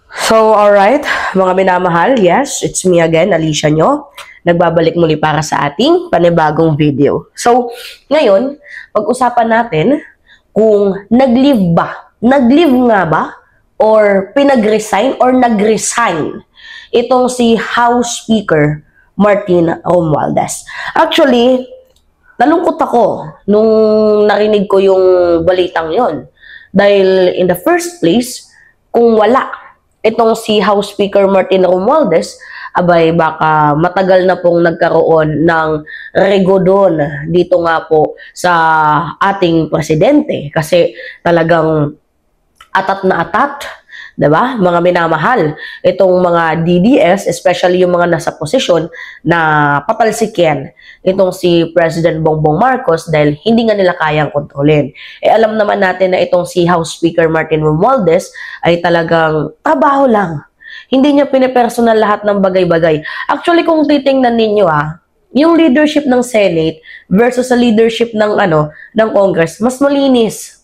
So, alright, mga minamahal, yes, it's me again, Alicia nyo. Nagbabalik muli para sa ating panibagong video. So, ngayon, pag-usapan natin kung nag-leave nga ba, or pinag-resign, or nag-resign itong si House Speaker Martin Romualdez. Actually, nalungkot ako nung narinig ko yung balitang yon. Dahil in the first place, kung wala itong si House Speaker Martin Romualdez, abay baka matagal na pong nagkaroon ng regodon dito nga po sa ating presidente. Kasi talagang atat na atat, 'di ba? Mga minamahal, itong mga DDS, especially yung mga nasa posisyon na patalsikin itong si President Bongbong Marcos dahil hindi nga nila kayang kontrolin. Alam naman natin na itong si House Speaker Martin Romualdez ay talagang trabaho lang. Hindi niya pinipersonal lahat ng bagay-bagay. Actually, kung titingnan ninyo yung leadership ng Senate versus sa leadership ng ng Congress, mas malinis.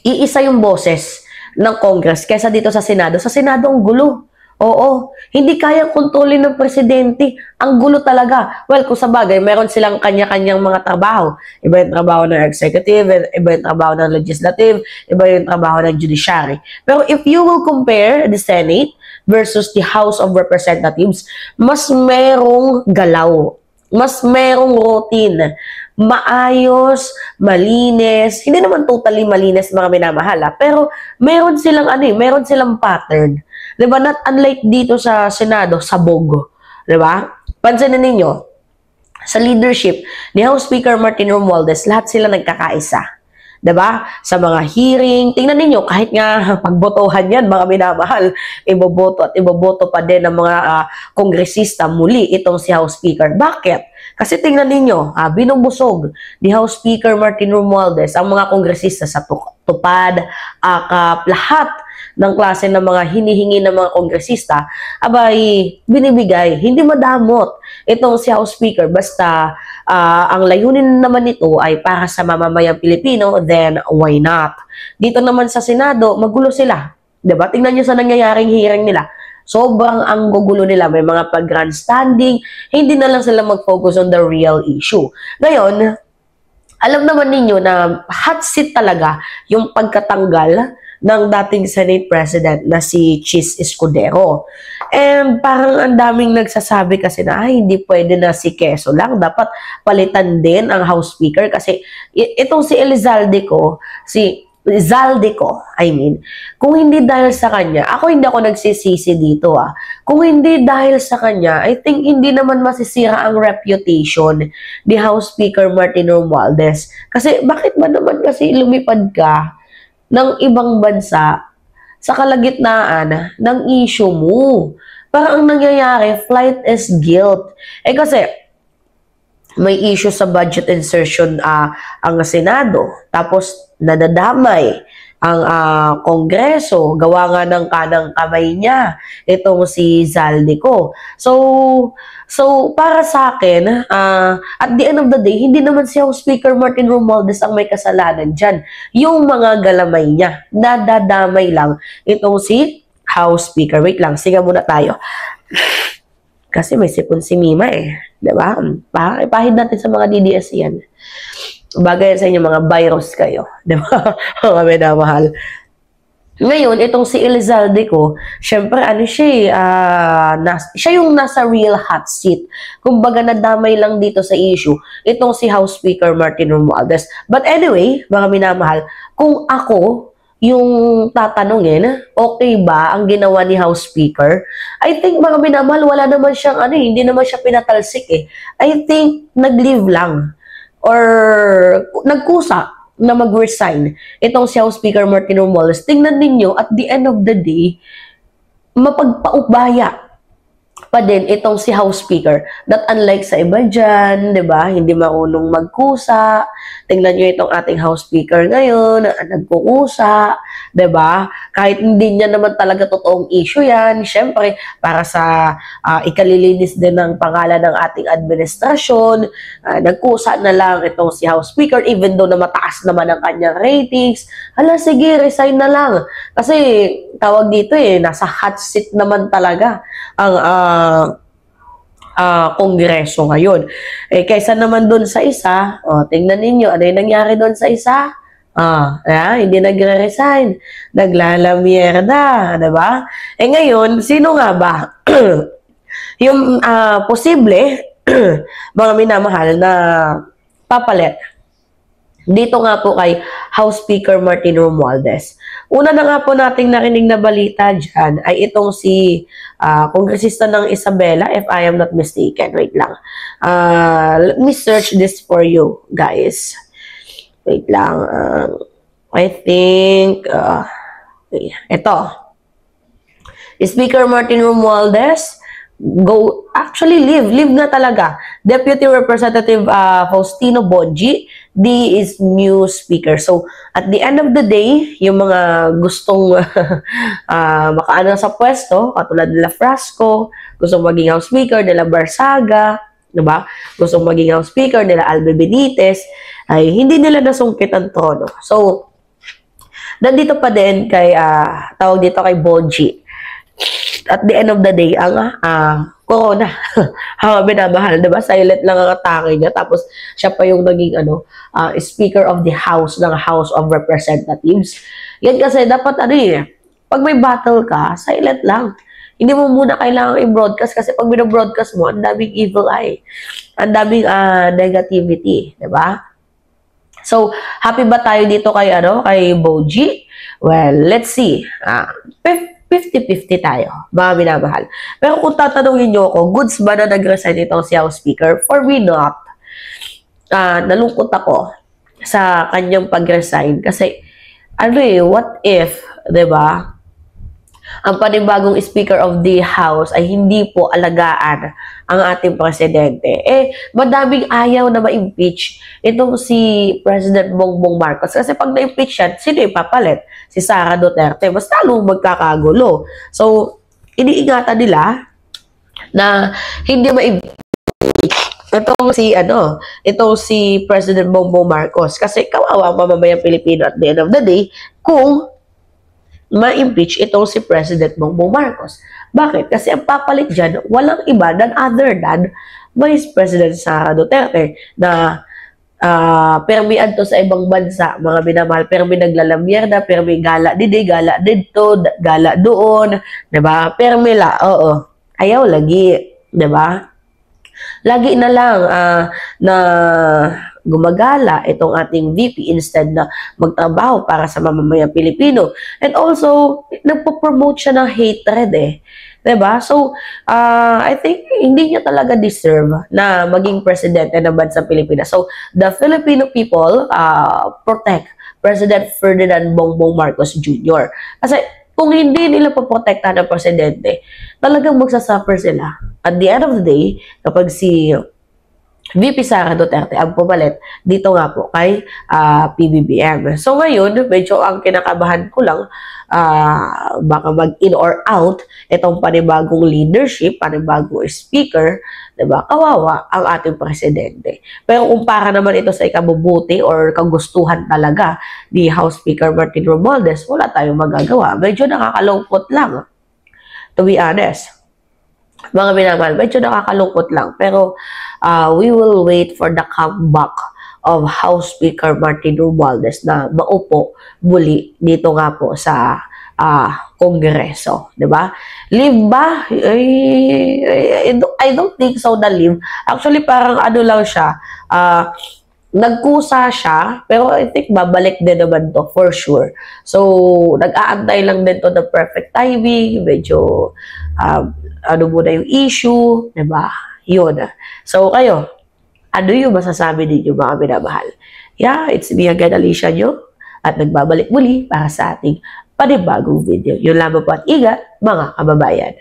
Iisa yung boses ng Congress kaysa dito sa Senado. Sa Senado, ang gulo. Oo, hindi kayang kontrolin ng presidente. Ang gulo talaga. Well, kung sa bagay, meron silang kanya-kanyang mga trabaho. Iba yung trabaho ng executive, iba yung trabaho ng legislative, iba yung trabaho ng judiciary. Pero if you will compare the Senate versus the House of Representatives, mas merong galaw. Mas merong routine. Maayos, malinis, hindi naman totally malinis mga minamahal, pero meron silang meron silang pattern. 'Di ba? Not unlike dito sa Senado, sabog, 'di ba? Pansinin ninyo, sa leadership ni House Speaker Martin Romualdez, lahat sila nagkakaisa. 'Di ba? Sa mga hearing, tingnan ninyo kahit nga pagbotohan 'yan, mga minamahal, iboboto at iboboto pa din ng mga kongresista muli itong si House Speaker. Bakit? Kasi tingnan ninyo, binubusog ni House Speaker Martin Romualdez ang mga kongresista sa tupad, akap, lahat ng klase ng mga hinihingi ng mga kongresista, abay, binibigay, hindi madamot itong si House Speaker. Basta ang layunin naman nito ay para sa mamamayang Pilipino, then why not? Dito naman sa Senado, magulo sila. Diba? Tingnan nyo sa nangyayaring hearing nila. Sobrang ang gugulo nila. May mga pag-grandstanding. Hindi na lang sila mag-focus on the real issue. Ngayon, alam naman ninyo na hot seat talaga yung pagkatanggal ng dating Senate President na si Chis Escudero. And parang ang daming nagsasabi kasi na hindi pwede na si Quezon lang. Dapat palitan din ang House Speaker kasi itong si kung hindi dahil sa kanya, hindi ako nagsisisi dito Kung hindi dahil sa kanya, I think hindi naman masisira ang reputation ni House Speaker Martin Romualdez. Kasi bakit ba naman kasi lumipad ka ng ibang bansa sa kalagitnaan ng issue mo? Parang ang nangyayari, flight is guilt. Kasi may issue sa budget insertion ang Senado. Tapos nadadamay ang Kongreso. Gawa nga ng kanang kamay niya itong si Zaldico. So para sa akin, at the end of the day, hindi naman si House Speaker Martin Romualdez ang may kasalanan dyan. Yung mga galamay niya, nadadamay lang itong si House Speaker. Wait lang, siga muna tayo. Kasi may sipon si Mima diba? Ipahid natin sa mga DDS yan. Bagay sa inyo, mga virus kayo. Diba? Mga minamahal. Ngayon, itong si Elizalde ko, syempre, siya yung nasa real hot seat. Kumbaga, nadamay lang dito sa issue, itong si House Speaker Martin Romualdez. But anyway, mga minamahal, kung ako yung tatanungin, okay ba ang ginawa ni House Speaker? I think, mga minamahal, wala naman siyang, hindi naman siya pinatalsik I think, nag-leave lang. Or nagkusa na mag-resign itong si House Speaker Martin Romualdez. Tingnan ninyo, at the end of the day, mapagpaubaya pa din itong si House Speaker. That unlike sa iba dyan, diba? Hindi marunong magkusa, Tingnan nyo itong ating House Speaker ngayon, nagkukusa, 'di ba? Kahit hindi niya naman talaga totoong issue yan, syempre, para sa ikalilinis din ng pangalan ng ating administrasyon, nagkusa na lang itong si House Speaker, even though na mataas naman ang kanyang ratings. Hala, sige, resign na lang. Kasi, tawag dito nasa hot seat naman talaga ang kongreso ngayon. Kaysa naman doon sa isa, tingnan ninyo, ano yung nangyari doon sa isa? Hindi nagre-resign. Naglalamierda, diba? Ngayon, sino nga ba? Yung posible, mga minamahal na papalit. Dito nga po kay House Speaker Martin Romualdez. Una na nga po nating narinig na balita dyan ay itong si kongresista ng Isabela, if I am not mistaken. Wait lang. Let me search this for you, guys. Wait lang. I think, ito. Speaker Martin Romualdez, leave na talaga. Deputy Representative Faustino Bonji, D is new speaker. So, at the end of the day, yung mga gustong makaano sa pwesto, katulad nila Frasco, gustong maging House Speaker, nila Barsaga, diba? Gustong maging House Speaker, nila Albe Benitez, ay hindi nila nasungkit ang trono. So, nandito pa din kay, tawag dito kay Bonji. At the end of the day, ang corona, binamahal, diba? Silent lang ang atake niya. Tapos, siya pa yung naging, Speaker of the House ng House of Representatives. Yan kasi, dapat, pag may battle ka, silent lang. Hindi mo muna kailangang i-broadcast kasi pag binobroadcast mo, ang daming evil eye. Ang daming negativity, diba? So, happy ba tayo dito kay Boji? Well, let's see. 50-50 tayo, mga minamahal. Pero kung tatanungin nyo ako, goods ba na nag-resign itong si House Speaker? For me, not. Nalungkot ako sa kanyang pag-resign kasi, what if, diba, ang panibagong Speaker of the House ay hindi po alagaan ang ating presidente. Madaming ayaw na ma-impeach itong si President Bongbong Marcos. Kasi pag na-impeach yan, sino yung papalit? Si Sara Duterte. Mas talong magkakagulo. So, iniingatan nila na hindi ma-impeach itong si President Bongbong Marcos. Kasi kawawa ang mamamayang Pilipino at the end of the day kung ma-impeach itong si President Bongbong Marcos. Bakit? Kasi ang papalit dyan, walang iba than other than Vice President Sara Duterte na permian to sa ibang bansa, mga binamahal, permi naglalamierda, permi gala didi, gala dito, gala doon, diba? Permi oo. Ayaw lagi, diba? Lagi na lang na gumagala itong ating VP instead na magtrabaho para sa mamamayang Pilipino. And also, nagpo-promote siya ng hatred Diba? So, I think hindi niya talaga deserve na maging presidente ng bansang Pilipinas. So, the Filipino people protect President Ferdinand Bongbong Marcos Jr. Kasi kung hindi nila poprotektahan ng presidente, talagang magsasuffer sila. At the end of the day, kapag si VP Sara Duterte ang pumalit dito nga po kay PBBM. So ngayon, medyo ang kinakabahan ko lang, baka mag-in or out itong panibagong leadership, panibagong speaker, diba? Kawawa ang ating presidente. Pero kung para naman ito sa ikabubuti or kagustuhan talaga ni House Speaker Martin Romualdez, wala tayong magagawa. Medyo nakakalungkot lang, to be honest. Mga minamahal, medyo nakakalungkot lang. Pero we will wait for the comeback of House Speaker Martin Romualdez na maupo muli dito nga po sa Kongreso. Diba? Leave ba? I don't think so na leave. Actually, parang lang siya. Nagkusa siya, pero I think babalik din naman to for sure. So, nag-aantay lang din to ng perfect timing, medyo muna yung issue, diba? Yun. So, kayo, ano yung masasabi ninyo mga minamahal? Yeah, it's me again, Alicia nyo, at nagbabalik muli para sa ating panibagong video. Yun lamang po at ingat, mga kababayan.